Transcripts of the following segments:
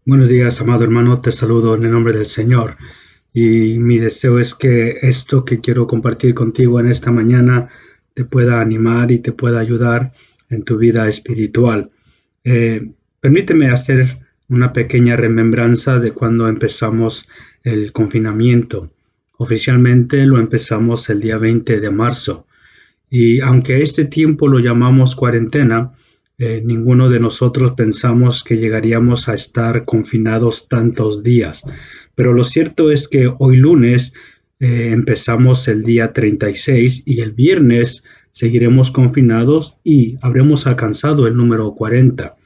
Buenos días, amado hermano, te saludo en el nombre del Señor y mi deseo es que esto que quiero compartir contigo en esta mañana te pueda animar y te pueda ayudar en tu vida espiritual. Permíteme hacer una pequeña remembranza de cuando empezamos el confinamiento. Oficialmente lo empezamos el día 20 de marzo. Y aunque este tiempo lo llamamos cuarentena, ninguno de nosotros pensamos que llegaríamos a estar confinados tantos días. Pero lo cierto es que hoy lunes empezamos el día 36 y el viernes seguiremos confinados y habremos alcanzado el número 40.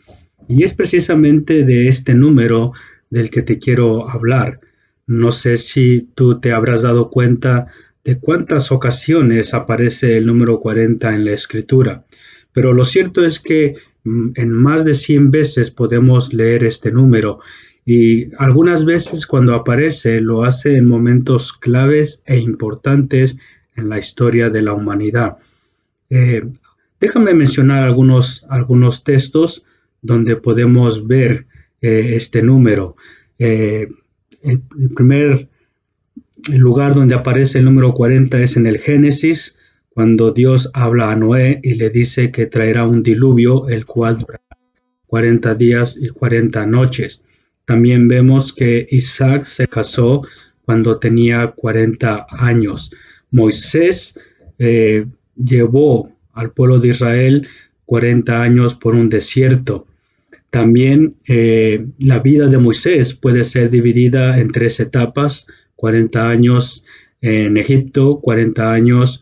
Y es precisamente de este número del que te quiero hablar. No sé si tú te habrás dado cuenta de cuántas ocasiones aparece el número 40 en la escritura, pero lo cierto es que en más de 100 veces podemos leer este número y algunas veces cuando aparece lo hace en momentos claves e importantes en la historia de la humanidad. Eh, Déjame mencionar algunos textos donde podemos ver este número. Eh, el primer lugar donde aparece el número 40 es en el Génesis, cuando Dios habla a Noé y le dice que traerá un diluvio, el cual durará 40 días y 40 noches. También vemos que Isaac se casó cuando tenía 40 años. Moisés llevó al pueblo de Israel 40 años por un desierto. También la vida de Moisés puede ser dividida en tres etapas: 40 años en Egipto, 40 años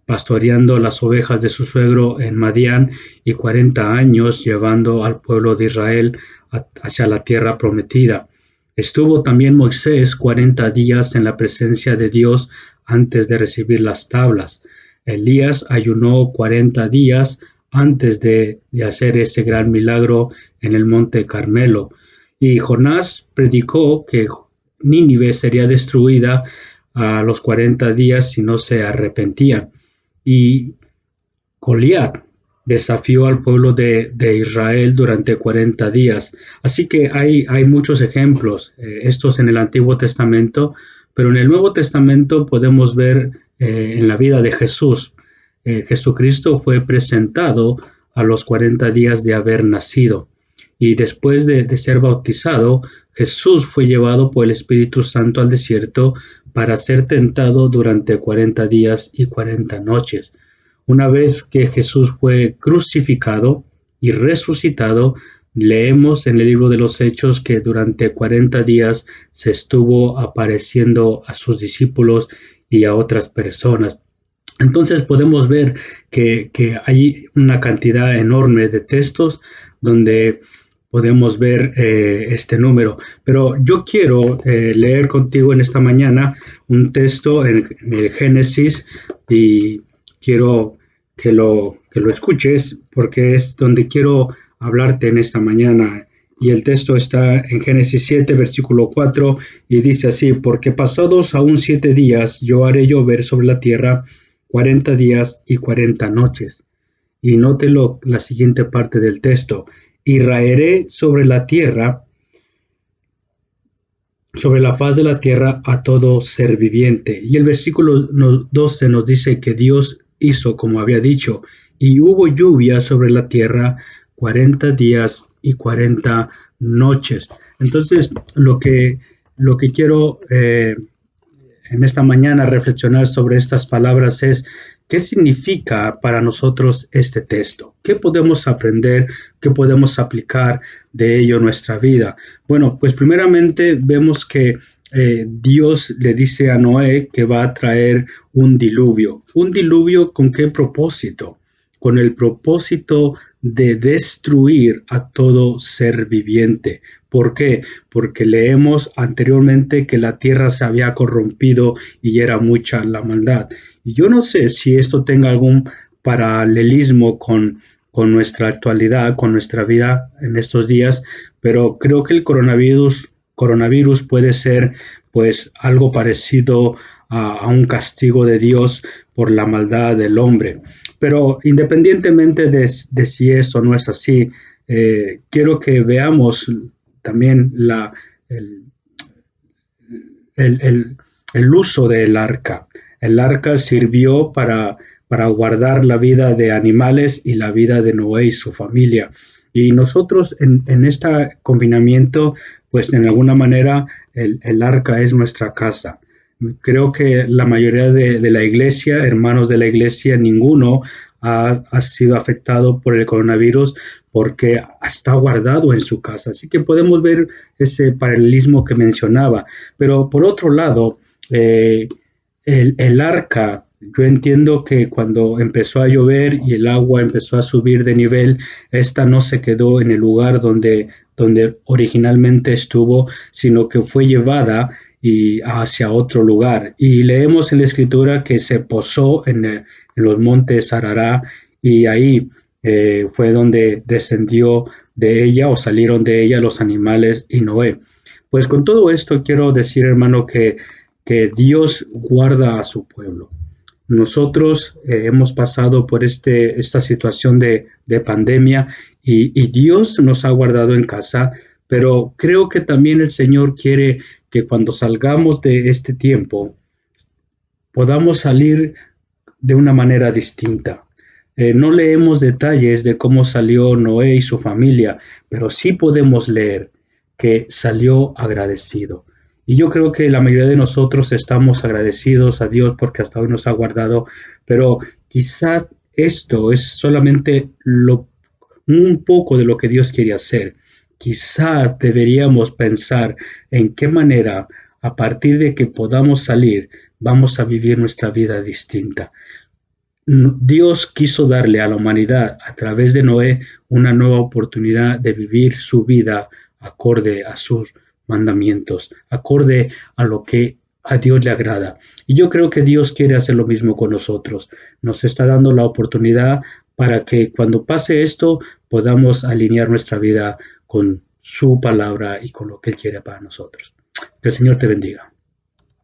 pastoreando las ovejas de su suegro en Madián y 40 años llevando al pueblo de Israel hacia la tierra prometida. Estuvo también Moisés 40 días en la presencia de Dios antes de recibir las tablas. Elías ayunó 40 días antes de hacer ese gran milagro en el monte Carmelo. Y Jonás predicó que Nínive sería destruida a los 40 días si no se arrepentían. Y Goliat desafió al pueblo de Israel durante 40 días. Así que hay muchos ejemplos, estos en el Antiguo Testamento, pero en el Nuevo Testamento podemos ver en la vida de Jesús. Jesucristo fue presentado a los 40 días de haber nacido. Y después de ser bautizado, Jesús fue llevado por el Espíritu Santo al desierto para ser tentado durante 40 días y 40 noches. Una vez que Jesús fue crucificado y resucitado, leemos en el libro de los Hechos que durante 40 días se estuvo apareciendo a sus discípulos y a otras personas. Entonces podemos ver que hay una cantidad enorme de textos donde podemos ver este número. Pero yo quiero leer contigo en esta mañana un texto en el Génesis y quiero que lo escuches porque es donde quiero hablarte en esta mañana. Y el texto está en Génesis 7, versículo 4, y dice así: porque pasados aún 7 días yo haré llover sobre la tierra 40 días y 40 noches. Y nótelo la siguiente parte del texto: y raeré sobre la tierra, sobre la faz de la tierra, a todo ser viviente. Y el versículo 12 nos dice que Dios hizo como había dicho, y hubo lluvia sobre la tierra 40 días y 40 noches. Entonces, lo que quiero en esta mañana reflexionar sobre estas palabras es: ¿qué significa para nosotros este texto? ¿Qué podemos aprender? ¿Qué podemos aplicar de ello en nuestra vida? Bueno, pues primeramente vemos que Dios le dice a Noé que va a traer un diluvio. ¿Un diluvio con qué propósito? Con el propósito de destruir a todo ser viviente. ¿Por qué? Porque leemos anteriormente que la tierra se había corrompido y era mucha la maldad. Y yo no sé si esto tenga algún paralelismo con nuestra actualidad, con nuestra vida en estos días, pero creo que el coronavirus puede ser pues algo parecido a un castigo de Dios por la maldad del hombre. Pero independientemente de si eso no es así, quiero que veamos también el, el, el, el uso del arca. El arca sirvió para guardar la vida de animales y la vida de Noé y su familia. Y nosotros en este confinamiento, pues en alguna manera el arca es nuestra casa. Creo que la mayoría de la iglesia, hermanos de la iglesia, ninguno ha sido afectado por el coronavirus porque está guardado en su casa. Así que podemos ver ese paralelismo que mencionaba. Pero por otro lado, el arca, yo entiendo que cuando empezó a llover y el agua empezó a subir de nivel, esta no se quedó en el lugar donde originalmente estuvo, sino que fue llevada y hacia otro lugar. Y leemos en la escritura que se posó en los montes Arará y ahí fue donde descendió de ella o salieron de ella los animales y Noé. Pues con todo esto quiero decir, hermano, que Dios guarda a su pueblo. Nosotros hemos pasado por esta situación de pandemia y Dios nos ha guardado en casa, pero creo que también el Señor quiere que cuando salgamos de este tiempo podamos salir de una manera distinta. No leemos detalles de cómo salió Noé y su familia, pero sí podemos leer que salió agradecido. Y yo creo que la mayoría de nosotros estamos agradecidos a Dios porque hasta hoy nos ha guardado, pero quizá esto es solamente un poco de lo que Dios quiere hacer. Quizá deberíamos pensar en qué manera, a partir de que podamos salir, vamos a vivir nuestra vida distinta. Dios quiso darle a la humanidad a través de Noé una nueva oportunidad de vivir su vida acorde a sus mandamientos, acorde a lo que a Dios le agrada. Y yo creo que Dios quiere hacer lo mismo con nosotros. Nos está dando la oportunidad para que cuando pase esto podamos alinear nuestra vida con su palabra y con lo que Él quiere para nosotros. Que el Señor te bendiga.